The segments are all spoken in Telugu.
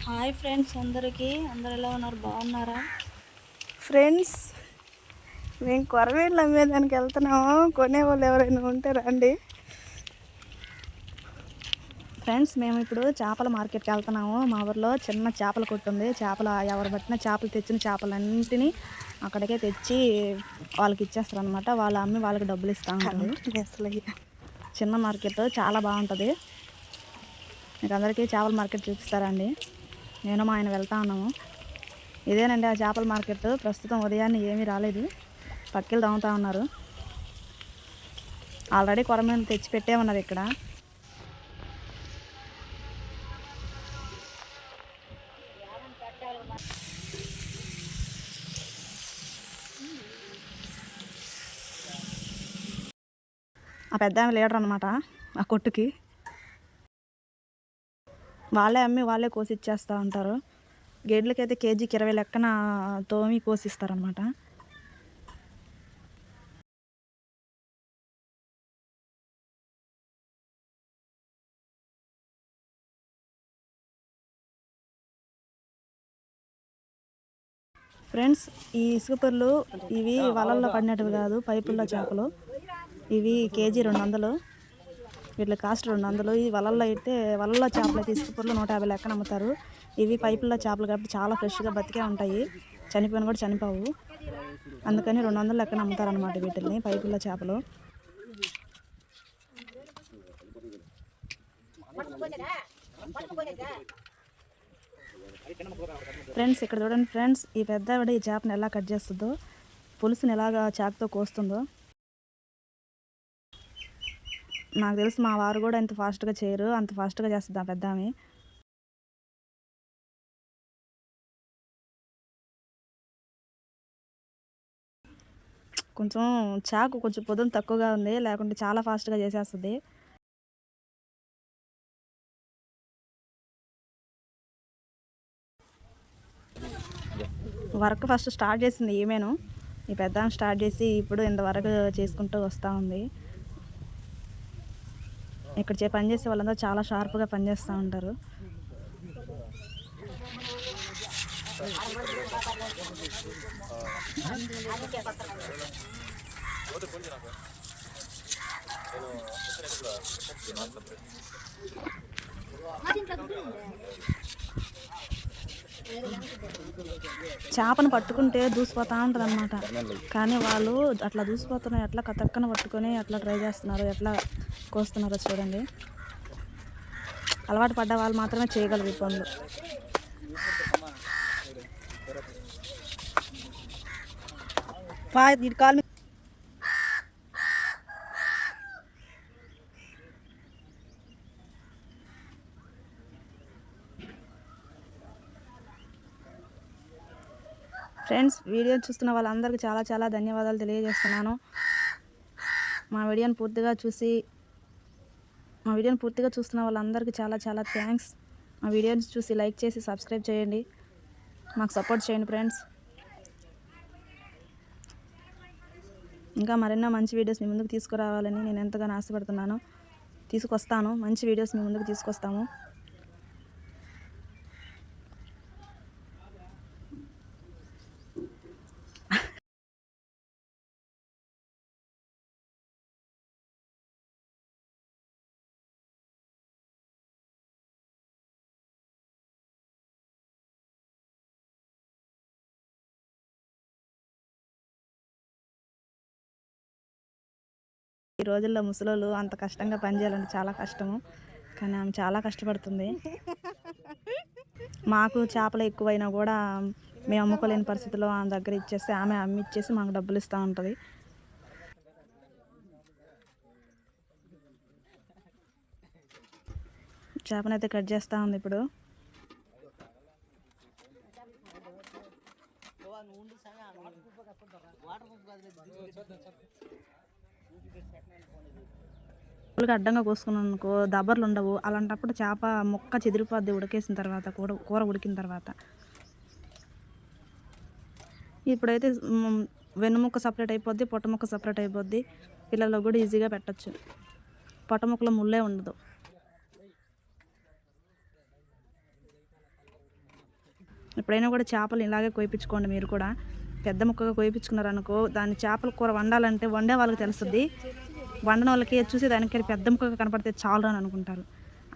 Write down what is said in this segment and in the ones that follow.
హాయ్ ఫ్రెండ్స్, అందరూ ఎలా ఉన్నారు? బాగున్నారా ఫ్రెండ్స్? మేము కొరమేళ్ళు అమ్మేదానికి వెళ్తున్నాము. కొనేవాళ్ళు ఎవరైనా ఉంటే రండి. ఫ్రెండ్స్, మేము ఇప్పుడు చేపల మార్కెట్కి వెళ్తున్నాము. మా ఊర్లో చిన్న చేపల కొట్టు ఉంది. చేపల ఎవరు పట్టిన చేపలు తెచ్చిన చేపలన్నింటినీ అక్కడికే తెచ్చి వాళ్ళకి ఇచ్చేస్తారు అనమాట. వాళ్ళు అమ్మి వాళ్ళకి డబ్బులు ఇస్తూ ఉంటారు. అసలు చిన్న మార్కెట్ చాలా బాగుంటుంది. మీకు అందరికీ చేపల మార్కెట్ చూపిస్తారండి. నేను మా ఆయన వెళ్తా ఉన్నాము. ఇదేనండి ఆ చేపల మార్కెట్. ప్రస్తుతం ఉదయాన్నే ఏమీ రాలేదు, పక్కిలు దమ్ముతూ ఉన్నారు. ఆల్రెడీ కొరమేలు తెచ్చి పెట్టేమన్నారు ఇక్కడ. ఆ పెద్ద ఆమె లీడర్ అనమాట ఆ కొట్టుకి. వాళ్ళే అమ్మి వాళ్ళే కోసి ఇచ్చేస్తూ ఉంటారు. గేడ్లకైతే కేజీకి 20 లెక్కన తోమి కోసిస్తారనమాట. ఫ్రెండ్స్, ఈ ఇసుకపర్లు ఇవి వలల్లో పడినట్టువి కాదు, పైపుల్లో చేపలు. ఇవి కేజీ 200. వీటి కాస్ట్ 200. ఈ వలల్లో అయితే వలల్లో చేపలు అయితే ఇసుకపర్లు 150 లెక్కన అమ్ముతారు. ఇవి పైపుల్లో చేపలు కాబట్టి చాలా ఫ్రెష్గా బతికే ఉంటాయి. చనిపోయిన కూడా చనిపోవు. అందుకని 200 లెక్కన అమ్ముతారు అనమాట వీటిని, పైపుల్లో చేపలు. ఫ్రెండ్స్, ఇక్కడ చూడండి ఫ్రెండ్స్, ఈ పెద్ద ఆవిడ ఈ చేపను ఎలా కట్ చేస్తుందో, పులుసుని ఎలాగా చాకుతో కోస్తుందో. నాకు తెలుసు మా వారు కూడా ఇంత ఫాస్ట్గా చేయరు, అంత ఫాస్ట్గా చేస్తుంది ఆ పెద్ద ఆమె. కొంచెం చాకు కొంచెం పొదును తక్కువగా ఉంది, లేకుంటే చాలా ఫాస్ట్గా చేసేస్తుంది. వర్క్ ఫస్ట్ స్టార్ట్ చేసింది ఈమెను. ఈ పెద్ద స్టార్ట్ చేసి ఇప్పుడు ఇంతవరకు చేసుకుంటూ వస్తూ ఉంది. ఇక్కడ పనిచేసే వాళ్ళందరూ చాలా షార్ప్గా పనిచేస్తూ ఉంటారు. చేపను పట్టుకుంటే దూసిపోతూ ఉంటుంది అనమాట. కానీ వాళ్ళు అట్లా దూసిపోతున్నారు, ఎట్లా కతక్కన పట్టుకొని ఎట్లా ట్రై చేస్తున్నారు, ఎట్లా కోస్తున్నారో చూడండి. అలవాటు పడ్డ వాళ్ళు మాత్రమే చేయగలరు ఈ పనులు. కాలు ఫ్రెండ్స్, వీడియో చూస్తున్న వాళ్ళందరికీ చాలా చాలా ధన్యవాదాలు తెలియజేస్తున్నాను. మా వీడియోని పూర్తిగా చూస్తున్న వాళ్ళందరికీ చాలా చాలా థ్యాంక్స్. మా వీడియోని చూసి లైక్ చేసి సబ్స్క్రైబ్ చేయండి, మాకు సపోర్ట్ చేయండి ఫ్రెండ్స్. ఇంకా మరెన్నో మంచి వీడియోస్ మీ ముందుకు తీసుకురావాలని నేను ఎంతగానో ఆశపడుతున్నాను. తీసుకొస్తాను, మంచి వీడియోస్ మీ ముందుకు తీసుకొస్తాము. ఈ రోజుల్లో ముసలోళ్ళు అంత కష్టంగా పనిచేయాలంటే చాలా కష్టము, కానీ ఆమె చాలా కష్టపడుతుంది. మాకు చేపలు ఎక్కువైనా కూడా మేము అమ్ముకోలేని పరిస్థితిలో ఆమె దగ్గర ఇచ్చేస్తే ఆమె అమ్మి ఇచ్చేసి మాకు డబ్బులు ఇస్తూ ఉంటుంది. చేపనైతే కట్ చేస్తూ ఉంది ఇప్పుడు. అడ్డంగా కోసుకున్నాను అనుకో, దబ్బర్లు ఉండవు. అలాంటప్పుడు చేప ముక్క చెదిరిపోద్ది ఉడికేసిన తర్వాత, కూర ఉడికిన తర్వాత. ఇప్పుడైతే వెన్నుముక్క సపరేట్ అయిపోద్ది, పొట్టముక్క సపరేట్ అయిపోద్ది. పిల్లలకు కూడా ఈజీగా పెట్టచ్చు. పొట్టముక్కలో ముళ్ళే ఉండదు. ఎప్పుడైనా కూడా చేపలు ఇలాగే కోయించుకోండి. మీరు కూడా పెద్ద ముక్కగా కోయించుకున్నారనుకో, దాన్ని చేపల కూర వండాలంటే వండే వాళ్ళకి తెలుస్తుంది. వండని వాళ్ళకి చూసి దానికి పెద్ద ముక్కగా కనపడితే చాలు అని అనుకుంటారు.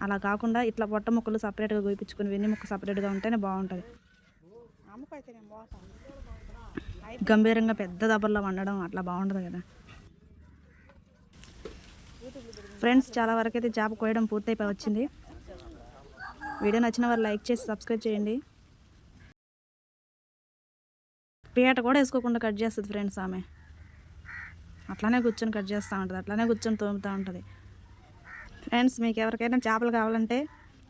అలా కాకుండా ఇట్లా పొట్ట ముక్కలు సపరేట్గా కోయించుకొని వెన్ని ముక్క సపరేట్గా ఉంటేనే బాగుంటుంది. గంభీరంగా పెద్ద దబ్బర్లో వండడం అట్లా బాగుంటుంది కదా ఫ్రెండ్స్. చాలా వరకు అయితే చేప కోయడం పూర్తయిపోయి వచ్చింది. వీడియో నచ్చిన వారు లైక్ చేసి సబ్స్క్రైబ్ చేయండి. పీట కూడా వేసుకోకుండా కట్ చేస్తుంది ఫ్రెండ్స్. ఆమె అట్లానే కూర్చొని కట్ చేస్తూ ఉంటుంది, అట్లానే కూర్చొని తోముతూ ఉంటుంది. ఫ్రెండ్స్, మీకు ఎవరికైనా చేపలు కావాలంటే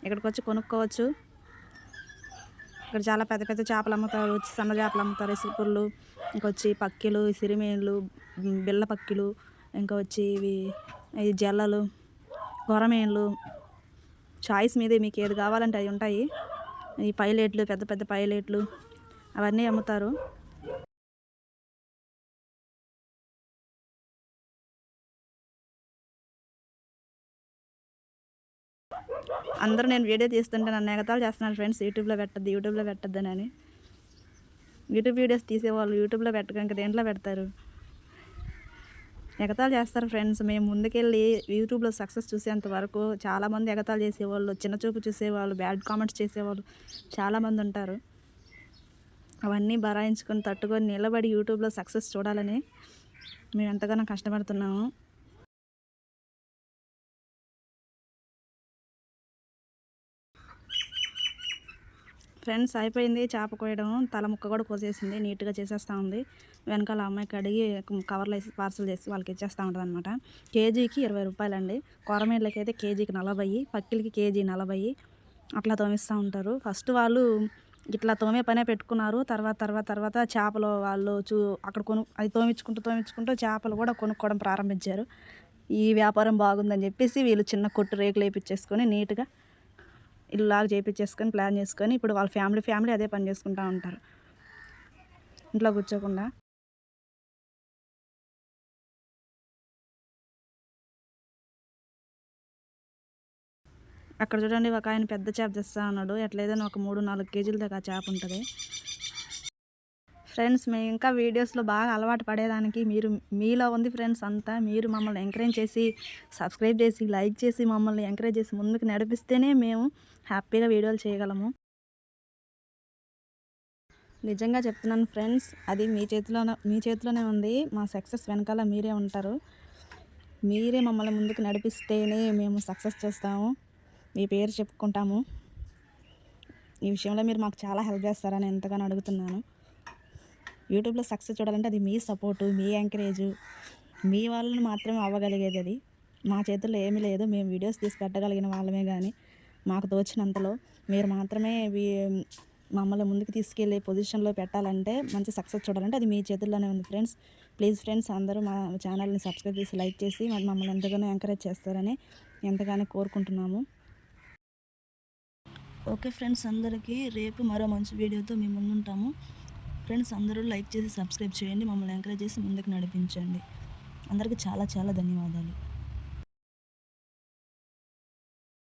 ఇక్కడికి వచ్చి కొనుక్కోవచ్చు. ఇక్కడ చాలా పెద్ద పెద్ద చేపలు అమ్ముతారు, సన్న చేపలు అమ్ముతారు, ఇసుకపుర్లు, ఇంకొచ్చి పక్కిలు, సిరిమేన్లు, బిళ్ళ పక్కిలు, ఇంకా వచ్చి ఇవి జల్లలు, కొరమేన్లు, చాయిస్ మీదే మీకు ఏది కావాలంటే అవి ఉంటాయి. ఈ పైలెట్లు, పెద్ద పెద్ద పైలెట్లు అవన్నీ అమ్ముతారు. అందరూ నేను వీడియో తీస్తుంటే నన్ను ఎగతాళి చేస్తున్నారు ఫ్రెండ్స్. యూట్యూబ్లో పెట్టద్దని అని. యూట్యూబ్ వీడియోస్ తీసేవాళ్ళు యూట్యూబ్లో పెట్టక దేంట్లో పెడతారు? ఎగతాళి చేస్తారు ఫ్రెండ్స్. మేము ముందుకెళ్ళి యూట్యూబ్లో సక్సెస్ చూసేంత వరకు చాలామంది ఎగతాళి చేసేవాళ్ళు, చిన్న చూపు చూసేవాళ్ళు, బ్యాడ్ కామెంట్స్ చేసేవాళ్ళు చాలామంది ఉంటారు. అవన్నీ బరాయించుకొని తట్టుకొని నిలబడి యూట్యూబ్లో సక్సెస్ చూడాలని మేము ఎంతగానో కష్టపడుతున్నాము. ఫ్రెండ్స్, అయిపోయింది చేప కోయడం. తల ముక్క కూడా కోసేసింది, నీట్గా చేసేస్తూ ఉంది. వెనకాల అమ్మాయి కడిగి కవర్లో వేసి పార్సల్ చేసి వాళ్ళకి ఇచ్చేస్తూ ఉంటుంది అనమాట. కేజీకి 20 రూపాయలండి. కొరమేళ్ళకి అయితే కేజీకి 40, పక్కిలకి కేజీ 40 అట్లా తోమిస్తూ ఉంటారు. ఫస్ట్ వాళ్ళు ఇట్లా తోమే పనే పెట్టుకున్నారు. తర్వాత చేపలు వాళ్ళు అక్కడ అది తోమించుకుంటూ చేపలు కూడా కొనుక్కోవడం ప్రారంభించారు. ఈ వ్యాపారం బాగుందని చెప్పేసి వీళ్ళు చిన్న కొట్టు రేకులు వేయించేసుకొని నీట్గా ఇల్లులాగా చేయించేసుకొని ప్లాన్ చేసుకొని ఇప్పుడు వాళ్ళ ఫ్యామిలీ అదే పని చేసుకుంటూ ఉంటారు ఇంట్లో కూర్చోకుండా. అక్కడ చూడండి, ఒక ఆయన పెద్ద చేప తెస్తా ఉన్నాడు. ఎట్లయితే ఒక 3-4 కేజీల దాకా ఆ చేప ఉంటుంది. ఫ్రెండ్స్, మేము ఇంకా వీడియోస్లో బాగా అలవాటు పడేదానికి మీలో ఉంది ఫ్రెండ్స్ అంతా. మీరు మమ్మల్ని ఎంకరేజ్ చేసి సబ్స్క్రైబ్ చేసి లైక్ చేసి మమ్మల్ని ఎంకరేజ్ చేసి ముందుకు నడిపిస్తేనే మేము హ్యాపీగా వీడియోలు చేయగలము. నిజంగా చెప్తున్నాను ఫ్రెండ్స్, అది మీ చేతిలోనే ఉంది. మా సక్సెస్ వెనకాల మీరే ఉంటారు. మీరే మమ్మల్ని ముందుకు నడిపిస్తేనే మేము సక్సెస్ చేస్తాము, మీ పేరు చెప్పుకుంటాము. ఈ విషయంలో మీరు మాకు చాలా హెల్ప్ చేస్తారని ఎంతగానో అడుగుతున్నాను. యూట్యూబ్లో సక్సెస్ చూడాలంటే అది మీ సపోర్టు, మీ ఎంకరేజు, మీ వాళ్ళని మాత్రమే అవ్వగలిగేది. అది మా చేతుల్లో ఏమీ లేదు. మేము వీడియోస్ తీసి పెట్టగలిగిన వాళ్ళమే, కానీ మాకు తోచినంతలో మీరు మాత్రమే మమ్మల్ని ముందుకు తీసుకెళ్ళే పొజిషన్లో పెట్టాలంటే, మంచి సక్సెస్ చూడాలంటే అది మీ చేతుల్లోనే ఉంది ఫ్రెండ్స్. ప్లీజ్ ఫ్రెండ్స్, అందరూ మా ఛానల్ని సబ్స్క్రైబ్ చేసి లైక్ చేసి మమ్మల్ని ఎంతగానో ఎంకరేజ్ చేస్తారని ఎంతగానో కోరుకుంటున్నాము. ఓకే ఫ్రెండ్స్, అందరికీ రేపు మరో మంచి వీడియోతో మేము ముందుంటాము. ఫ్రెండ్స్, అందరూ లైక్ చేసి సబ్స్క్రైబ్ చేయండి, మమ్మల్ని ఎంకరేజ్ చేసి ముందుకు నడిపించండి. అందరికీ చాలా చాలా ధన్యవాదాలు.